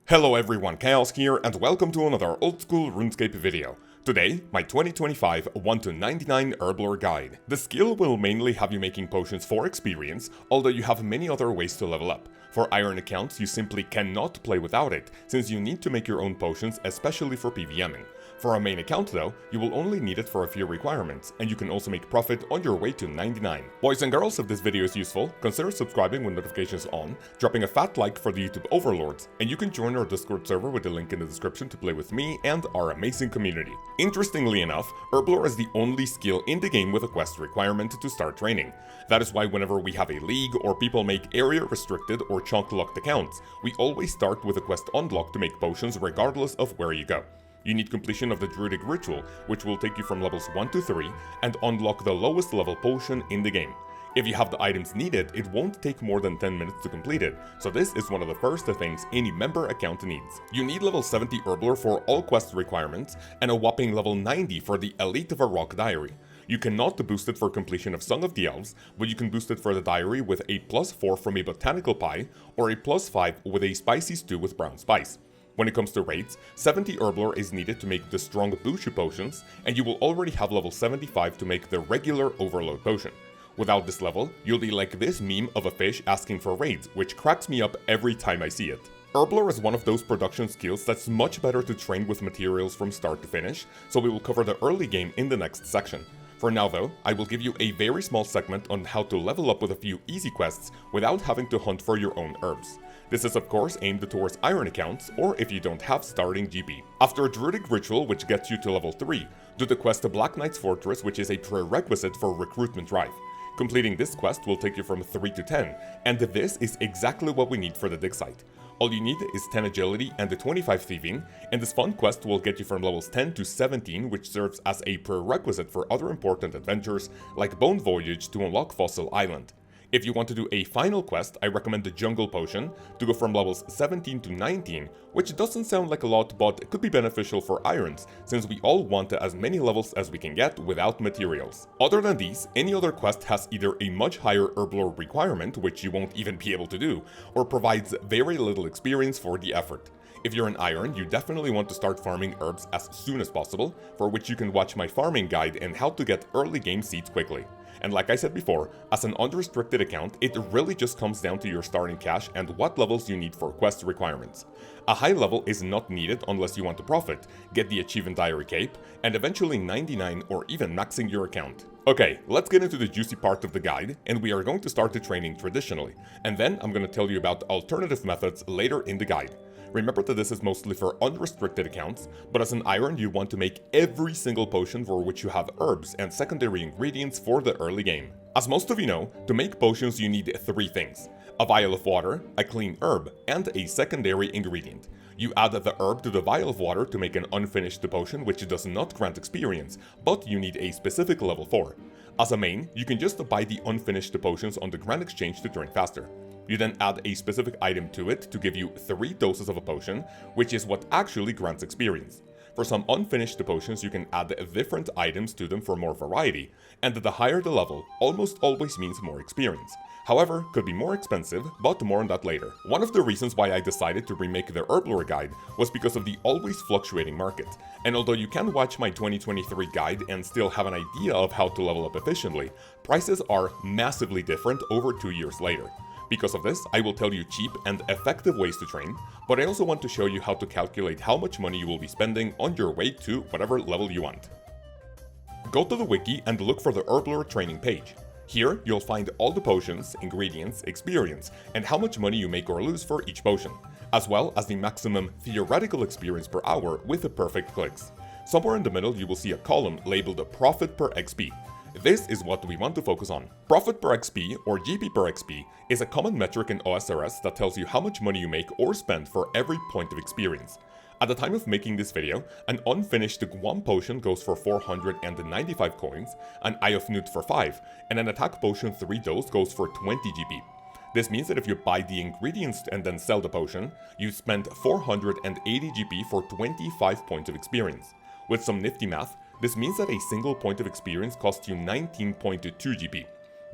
Hello everyone, Kaoz here, and welcome to another old school RuneScape video. Today, my 2025 1 to 99 Herblore guide. The skill will mainly have you making potions for experience, although you have many other ways to level up. For Iron accounts, you simply cannot play without it, since you need to make your own potions, especially for PVMing. For a main account though, you will only need it for a few requirements, and you can also make profit on your way to 99. Boys and girls, if this video is useful, consider subscribing with notifications on, dropping a fat like for the YouTube overlords, and you can join our Discord server with the link in the description to play with me and our amazing community. Interestingly enough, Herblore is the only skill in the game with a quest requirement to start training. That is why whenever we have a league or people make area restricted or chunk locked accounts, we always start with a quest unlock to make potions regardless of where you go. You need completion of the Druidic Ritual, which will take you from levels 1 to 3 and unlock the lowest level potion in the game. If you have the items needed, it won't take more than 10 minutes to complete it, so this is one of the first things any member account needs. You need level 70 Herblore for all quest requirements, and a whopping level 90 for the Elite of a Rock Diary. You cannot boost it for completion of Song of the Elves, but you can boost it for the diary with a +4 from a botanical pie, or a +5 with a spicy stew with brown spice. When it comes to raids, 70 Herblore is needed to make the strong Bushu potions, and you will already have level 75 to make the regular Overload potion. Without this level, you'll be like this meme of a fish asking for raids, which cracks me up every time I see it. Herblore is one of those production skills that's much better to train with materials from start to finish, so we will cover the early game in the next section. For now though, I will give you a very small segment on how to level up with a few easy quests without having to hunt for your own herbs. This is of course aimed towards Iron accounts, or if you don't have starting GP. After a Druidic Ritual, which gets you to level 3, do the quest to Black Knight's Fortress, which is a prerequisite for Recruitment Drive. Completing this quest will take you from 3 to 10, and this is exactly what we need for the dig site. All you need is 10 agility and the 25 thieving, and this fun quest will get you from levels 10 to 17, which serves as a prerequisite for other important adventures like Bone Voyage to unlock Fossil Island. If you want to do a final quest, I recommend the Jungle Potion to go from levels 17 to 19, which doesn't sound like a lot, but it could be beneficial for Irons, since we all want as many levels as we can get without materials. Other than these, any other quest has either a much higher Herblore requirement, which you won't even be able to do, or provides very little experience for the effort. If you're an Iron, you definitely want to start farming herbs as soon as possible, for which you can watch my farming guide and how to get early game seeds quickly. And like I said before, as an unrestricted account, it really just comes down to your starting cash and what levels you need for quest requirements. A high level is not needed unless you want to profit, get the Achievement Diary Cape, and eventually 99 or even maxing your account. Okay, let's get into the juicy part of the guide, and we are going to start the training traditionally, and then I'm going to tell you about alternative methods later in the guide. Remember that this is mostly for unrestricted accounts, but as an Iron you want to make every single potion for which you have herbs and secondary ingredients for the early game. As most of you know, to make potions you need 3 things: a vial of water, a clean herb, and a secondary ingredient. You add the herb to the vial of water to make an unfinished potion which does not grant experience, but you need a specific level 4. As a main, you can just buy the unfinished potions on the Grand Exchange to drink faster. You then add a specific item to it to give you 3 doses of a potion, which is what actually grants experience. For some unfinished potions you can add different items to them for more variety, and the higher the level almost always means more experience. However, could be more expensive, but more on that later. One of the reasons why I decided to remake the Herblore guide was because of the always fluctuating market, and although you can watch my 2023 guide and still have an idea of how to level up efficiently, prices are massively different over 2 years later. Because of this, I will tell you cheap and effective ways to train, but I also want to show you how to calculate how much money you will be spending on your way to whatever level you want. Go to the wiki and look for the Herblore training page. Here, you'll find all the potions, ingredients, experience, and how much money you make or lose for each potion, as well as the maximum theoretical experience per hour with the perfect clicks. Somewhere in the middle you will see a column labeled Profit per XP. This is what we want to focus on. Profit per XP, or GP per XP, is a common metric in OSRS that tells you how much money you make or spend for every point of experience. At the time of making this video, an unfinished Guam potion goes for 495 coins, an Eye of Newt for 5, and an attack potion 3 dose goes for 20 GP. This means that if you buy the ingredients and then sell the potion, you spend 480 GP for 25 points of experience. With some nifty math, this means that a single point of experience costs you 19.2 GP.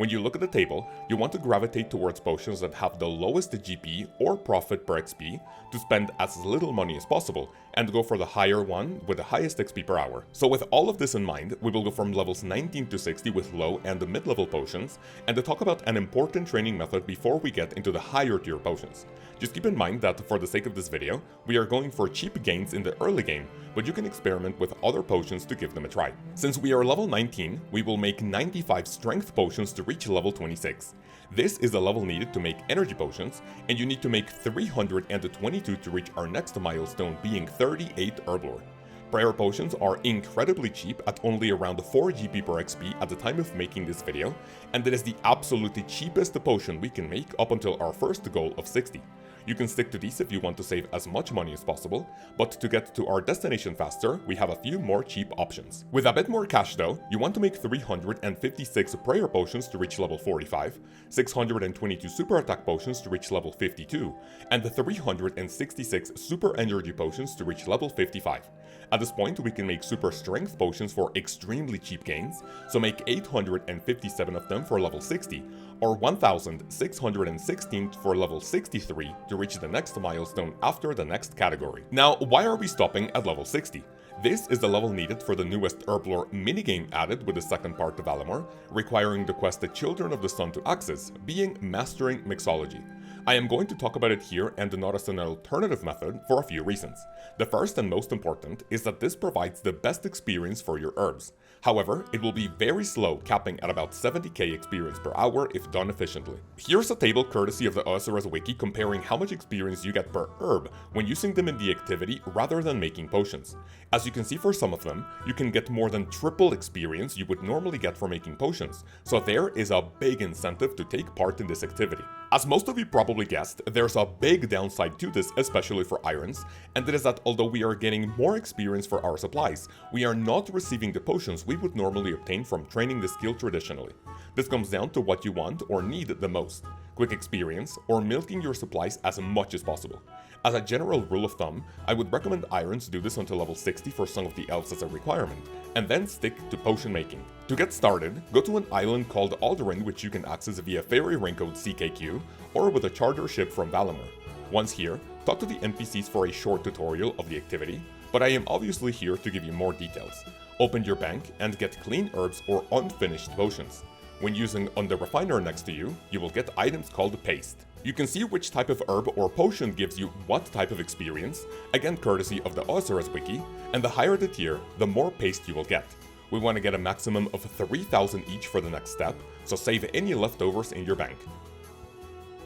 When you look at the table, you want to gravitate towards potions that have the lowest GP or profit per XP to spend as little money as possible, and go for the higher one with the highest XP per hour. So with all of this in mind, we will go from levels 19 to 60 with low and mid-level potions, and to talk about an important training method before we get into the higher tier potions. Just keep in mind that for the sake of this video, we are going for cheap gains in the early game, but you can experiment with other potions to give them a try. Since we are level 19, we will make 95 strength potions to reach level 26. This is the level needed to make energy potions, and you need to make 322 to reach our next milestone, being 38 Herblore. Prayer potions are incredibly cheap at only around 4 GP per XP at the time of making this video, and it is the absolutely cheapest potion we can make up until our first goal of 60. You can stick to these if you want to save as much money as possible, but to get to our destination faster, we have a few more cheap options. With a bit more cash though, you want to make 356 prayer potions to reach level 45, 622 super attack potions to reach level 52, and 366 super energy potions to reach level 55. At this point, we can make super strength potions for extremely cheap gains, so make 857 of them for level 60, or 1616 for level 63 to reach the next milestone after the next category. Now, why are we stopping at level 60? This is the level needed for the newest Herblore minigame added with the second part of Valimor, requiring the quest the Children of the Sun to access, being Mastering Mixology. I am going to talk about it here and not as an alternative method for a few reasons. The first and most important is that this provides the best experience for your herbs. However, it will be very slow, capping at about 70k experience per hour if done efficiently. Here's a table courtesy of the OSRS wiki comparing how much experience you get per herb when using them in the activity rather than making potions. As you can see, for some of them, you can get more than triple experience you would normally get for making potions, so there is a big incentive to take part in this activity. As most of you probably guessed, there's a big downside to this, especially for irons, and it is that although we are getting more experience for our supplies, we are not receiving the potions we would normally obtain from training the skill traditionally. This comes down to what you want or need the most: quick experience or milking your supplies as much as possible. As a general rule of thumb, I would recommend irons do this until level 60 for some of the elves as a requirement, and then stick to potion making. To get started, go to an island called Alderin, which you can access via Fairy Ring code CKQ, or with a charter ship from Valimor. Once here, talk to the NPCs for a short tutorial of the activity, but I am obviously here to give you more details. Open your bank and get clean herbs or unfinished potions. When using on the refiner next to you, you will get items called paste. You can see which type of herb or potion gives you what type of experience, again courtesy of the OSRS wiki, and the higher the tier, the more paste you will get. We want to get a maximum of 3,000 each for the next step, so save any leftovers in your bank.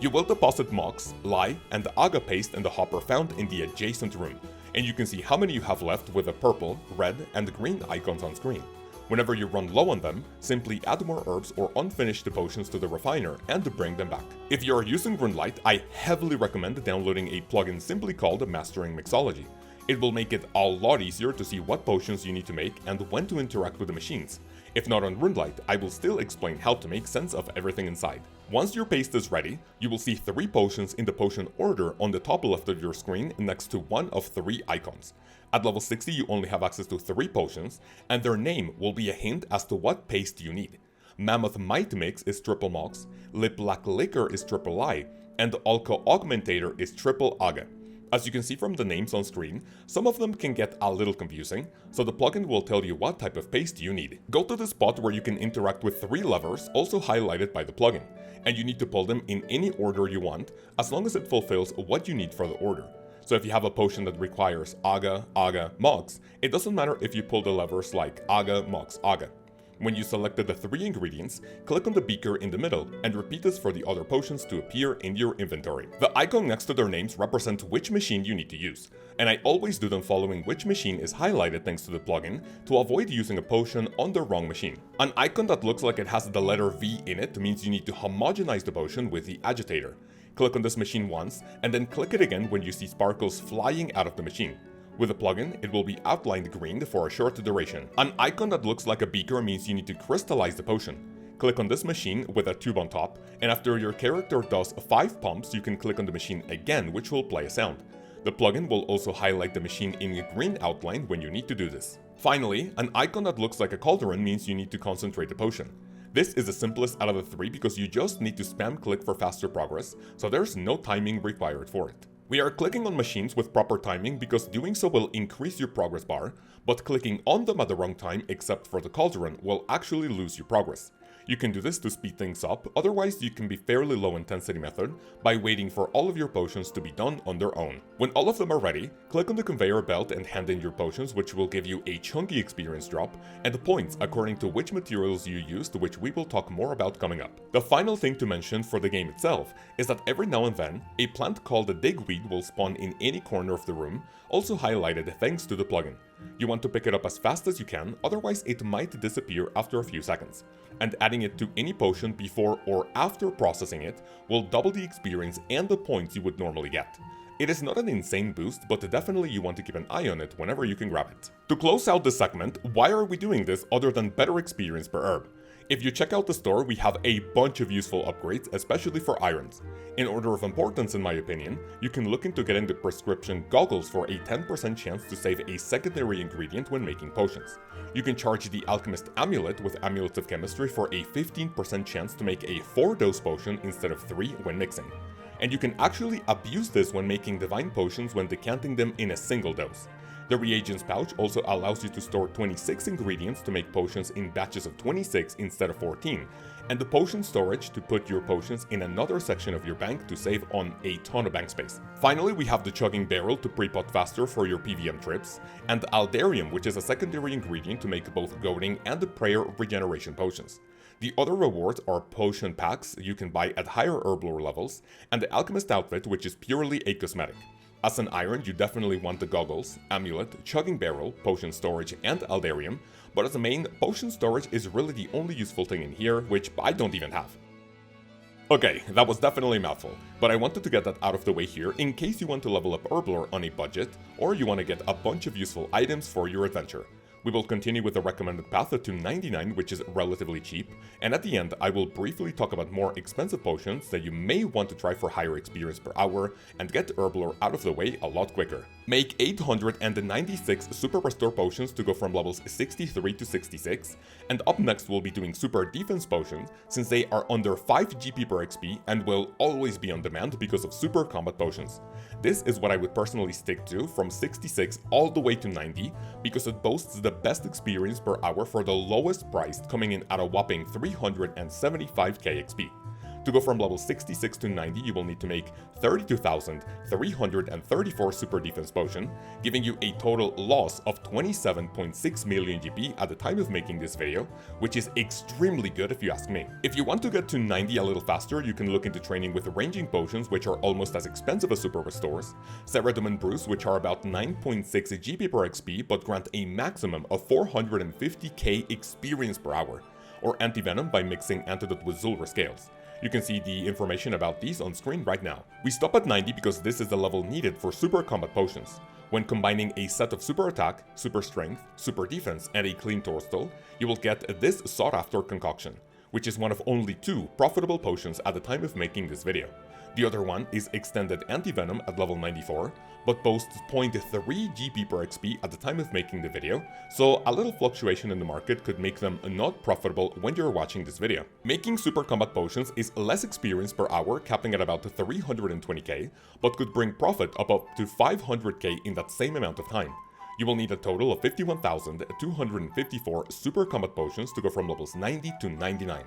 You will deposit Mox, Lye, and Aga paste in the hopper found in the adjacent room, and you can see how many you have left with the purple, red, and green icons on screen. Whenever you run low on them, simply add more herbs or unfinished potions to the refiner and bring them back. If you are using Runelite, I heavily recommend downloading a plugin simply called Mastering Mixology. It will make it a lot easier to see what potions you need to make and when to interact with the machines. If not on Runelite, I will still explain how to make sense of everything inside. Once your paste is ready, you will see 3 potions in the potion order on the top left of your screen next to one of 3 icons. At level 60 you only have access to 3 potions, and their name will be a hint as to what paste you need. Mammoth Might Mix is triple Mox, Lip Black Liquor is triple Lye, and Alka Augmentator is triple Aga. As you can see from the names on screen, some of them can get a little confusing, so the plugin will tell you what type of paste you need. Go to the spot where you can interact with 3 levers, also highlighted by the plugin, and you need to pull them in any order you want, as long as it fulfills what you need for the order. So if you have a potion that requires Aga, Aga, Mox, it doesn't matter if you pull the levers like Aga, Mox, Aga. When you selected the 3 ingredients, click on the beaker in the middle and repeat this for the other potions to appear in your inventory. The icon next to their names represents which machine you need to use, and I always do them following which machine is highlighted thanks to the plugin to avoid using a potion on the wrong machine. An icon that looks like it has the letter V in it means you need to homogenize the potion with the agitator. Click on this machine once, and then click it again when you see sparkles flying out of the machine. With the plugin, it will be outlined green for a short duration. An icon that looks like a beaker means you need to crystallize the potion. Click on this machine with a tube on top, and after your character does 5 pumps, you can click on the machine again, which will play a sound. The plugin will also highlight the machine in a green outline when you need to do this. Finally, an icon that looks like a cauldron means you need to concentrate the potion. This is the simplest out of the three because you just need to spam click for faster progress, so there's no timing required for it. We are clicking on machines with proper timing because doing so will increase your progress bar, but clicking on them at the wrong time except for the cauldron will actually lose your progress. You can do this to speed things up, otherwise you can be fairly low intensity method by waiting for all of your potions to be done on their own. When all of them are ready, click on the conveyor belt and hand in your potions, which will give you a chunky experience drop and points according to which materials you used, which we will talk more about coming up. The final thing to mention for the game itself is that every now and then, a plant called the digweed will spawn in any corner of the room, also highlighted thanks to the plugin. You want to pick it up as fast as you can, otherwise it might disappear after a few seconds. And adding it to any potion before or after processing it will double the experience and the points you would normally get. It is not an insane boost, but definitely you want to keep an eye on it whenever you can grab it. To close out this segment, why are we doing this other than better experience per herb? If you check out the store, we have a bunch of useful upgrades, especially for irons. In order of importance in my opinion, you can look into getting the prescription goggles for a 10% chance to save a secondary ingredient when making potions. You can charge the alchemist amulet with amulets of chemistry for a 15% chance to make a 4-dose potion instead of 3 when mixing. And you can actually abuse this when making divine potions when decanting them in a single dose. The reagents pouch also allows you to store 26 ingredients to make potions in batches of 26 instead of 14, and the potion storage to put your potions in another section of your bank to save on a ton of bank space. Finally, we have the chugging barrel to pre-pot faster for your PVM trips, and aldarium, which is a secondary ingredient to make both goading and the prayer regeneration potions. The other rewards are potion packs you can buy at higher herblore levels, and the alchemist outfit, which is purely a cosmetic. As an iron, you definitely want the goggles, amulet, chugging barrel, potion storage, and aldarium, but as a main, potion storage is really the only useful thing in here, which I don't even have. Okay, that was definitely a mouthful, but I wanted to get that out of the way here in case you want to level up Herblore on a budget, or you want to get a bunch of useful items for your adventure. We will continue with the recommended path to 99, which is relatively cheap, and at the end I will briefly talk about more expensive potions that you may want to try for higher experience per hour and get Herblore out of the way a lot quicker. Make 896 Super Restore potions to go from levels 63 to 66, and up next we'll be doing Super Defense potions since they are under 5 GP per XP and will always be on demand because of Super Combat potions. This is what I would personally stick to from 66 all the way to 90 because it boasts the best experience per hour for the lowest price, coming in at a whopping 375k XP. To go from level 66 to 90, you will need to make 32,334 Super Defense Potion, giving you a total loss of 27.6 million GP at the time of making this video, which is extremely good if you ask me. If you want to get to 90 a little faster, you can look into training with Ranging Potions, which are almost as expensive as Super Restores, Ceridum and Bruise, which are about 9.6 GP per XP but grant a maximum of 450k experience per hour, or Anti-Venom by mixing Antidote with Zulrah Scales. You can see the information about these on screen right now. We stop at 90 because this is the level needed for Super Combat Potions. When combining a set of Super Attack, Super Strength, Super Defense, and a Clean Torstol, you will get this sought-after concoction, which is one of only 2 profitable potions at the time of making this video. The other one is Extended Anti-Venom at level 94, but boasts 0.3 GP per XP at the time of making the video, so a little fluctuation in the market could make them not profitable when you're watching this video. Making Super Combat Potions is less experience per hour, capping at about 320k, but could bring profit up to 500k in that same amount of time. You will need a total of 51,254 Super Combat Potions to go from levels 90 to 99.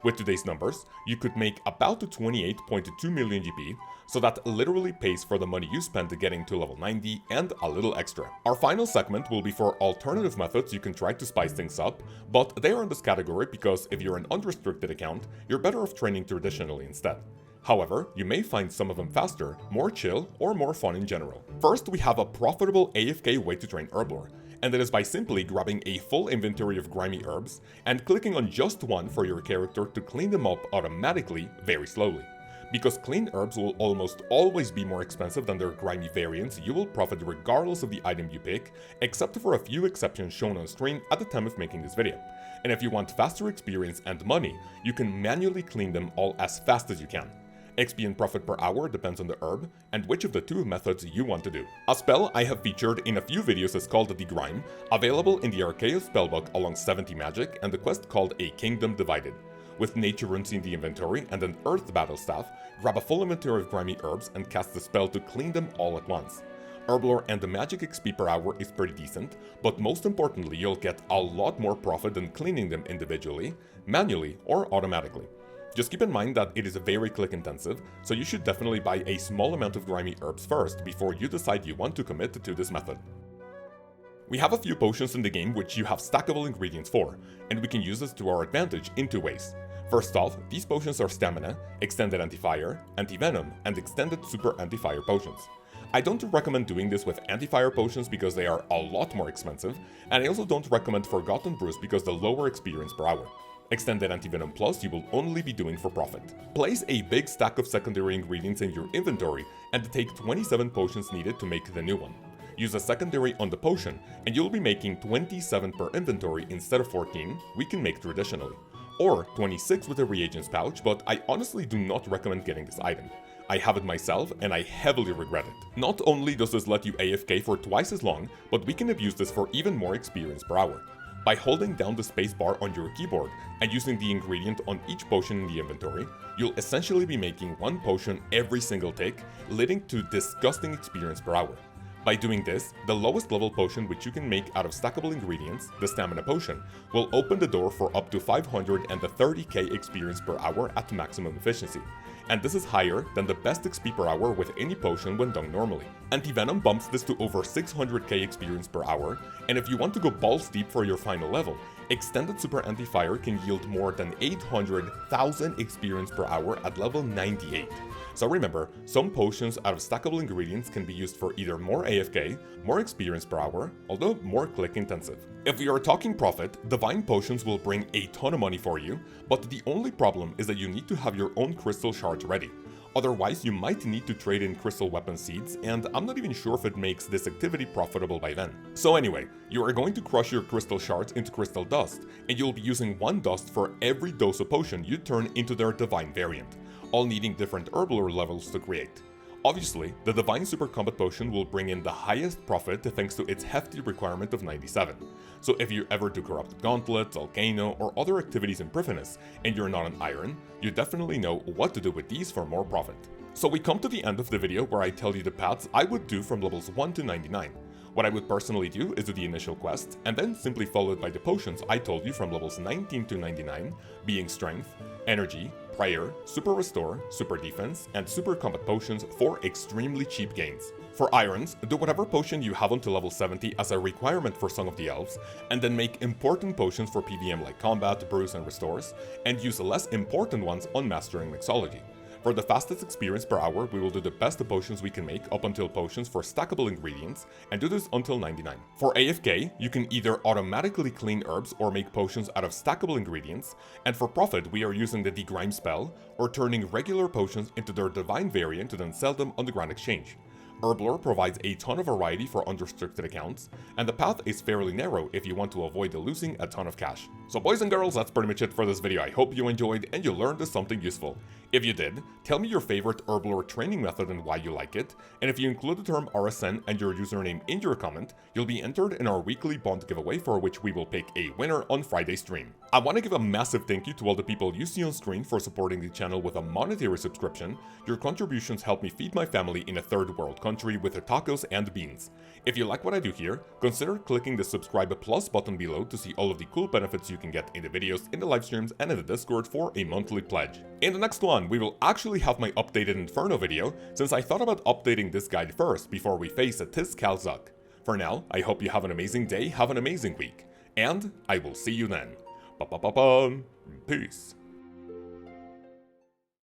With today's numbers, you could make about 28.2 million GP, so that literally pays for the money you spent getting to level 90 and a little extra. Our final segment will be for alternative methods you can try to spice things up, but they are in this category because if you're an unrestricted account, you're better off training traditionally instead. However, you may find some of them faster, more chill, or more fun in general. First, we have a profitable AFK way to train Herblore, and that is by simply grabbing a full inventory of grimy herbs and clicking on just one for your character to clean them up automatically very slowly. Because clean herbs will almost always be more expensive than their grimy variants, you will profit regardless of the item you pick, except for a few exceptions shown on screen at the time of making this video. And if you want faster experience and money, you can manually clean them all as fast as you can. XP and profit per hour depends on the herb, and which of the 2 methods you want to do. A spell I have featured in a few videos is called the Grime, available in the Kaoz spellbook along 70 magic and the quest called A Kingdom Divided. With nature runes in the inventory and an earth battle staff, grab a full inventory of grimy herbs and cast the spell to clean them all at once. Herblore and the magic XP per hour is pretty decent, but most importantly you'll get a lot more profit than cleaning them individually, manually or automatically. Just keep in mind that it is very click intensive, so you should definitely buy a small amount of grimy herbs first before you decide you want to commit to this method. We have a few potions in the game which you have stackable ingredients for, and we can use this to our advantage in two ways. First off, these potions are stamina, extended anti-fire, anti-venom, and extended super anti-fire potions. I don't recommend doing this with anti-fire potions because they are a lot more expensive, and I also don't recommend Forgotten Brews because the lower experience per hour. Extended Anti-Venom Plus you will only be doing for profit. Place a big stack of secondary ingredients in your inventory and take 27 potions needed to make the new one. Use a secondary on the potion and you'll be making 27 per inventory instead of 14 we can make traditionally. Or 26 with a reagents pouch, but I honestly do not recommend getting this item. I have it myself and I heavily regret it. Not only does this let you AFK for twice as long, but we can abuse this for even more experience per hour. By holding down the space bar on your keyboard and using the ingredient on each potion in the inventory, you'll essentially be making one potion every single tick, leading to disgusting experience per hour. By doing this, the lowest level potion which you can make out of stackable ingredients, the Stamina Potion, will open the door for up to 530k experience per hour at maximum efficiency. And this is higher than the best XP per hour with any potion when done normally. Anti-Venom bumps this to over 600k experience per hour, and if you want to go balls deep for your final level, Extended Super Anti-Fire can yield more than 800,000 experience per hour at level 98. So remember, some potions out of stackable ingredients can be used for either more AFK, more experience per hour, although more click intensive. If we are talking profit, Divine Potions will bring a ton of money for you, but the only problem is that you need to have your own crystal shards ready. Otherwise, you might need to trade in crystal weapon seeds, and I'm not even sure if it makes this activity profitable by then. So anyway, you are going to crush your crystal shards into crystal dust, and you'll be using one dust for every dose of potion you turn into their divine variant, all needing different Herblore levels to create. Obviously, the Divine Super Combat Potion will bring in the highest profit thanks to its hefty requirement of 97. So if you ever do Corrupted Gauntlet, Volcano, or other activities in Prifinus, and you're not an Iron, you definitely know what to do with these for more profit. So we come to the end of the video where I tell you the paths I would do from levels 1 to 99. What I would personally do is do the initial quest, and then simply followed by the potions I told you from levels 19 to 99, being Strength, Energy, Prayer, Super Restore, Super Defense, and Super Combat Potions for extremely cheap gains. For Irons, do whatever potion you have until level 70 as a requirement for Song of the Elves, and then make important potions for PVM like Combat, Brews, and Restores, and use less important ones on mastering Mixology. For the fastest experience per hour, we will do the best potions we can make up until potions for stackable ingredients, and do this until 99. For AFK, you can either automatically clean herbs or make potions out of stackable ingredients, and for profit we are using the Degrime spell, or turning regular potions into their divine variant to then sell them on the Grand Exchange. Herblore provides a ton of variety for unrestricted accounts, and the path is fairly narrow if you want to avoid losing a ton of cash. So boys and girls, that's pretty much it for this video. I hope you enjoyed and you learned something useful. If you did, tell me your favorite Herblore training method and why you like it, and if you include the term RSN and your username in your comment, you'll be entered in our weekly bond giveaway for which we will pick a winner on Friday's stream. I want to give a massive thank you to all the people you see on screen for supporting the channel with a monetary subscription. Your contributions help me feed my family in a third world country with tacos and beans. If you like what I do here, consider clicking the subscribe plus button below to see all of the cool benefits you can get in the videos, in the live streams, and in the Discord for a monthly pledge. In the next one, we will actually have my updated Inferno video, since I thought about updating this guide first before we face a Tis Kalzuk. For now, I hope you have an amazing day, have an amazing week, and I will see you then. Peace.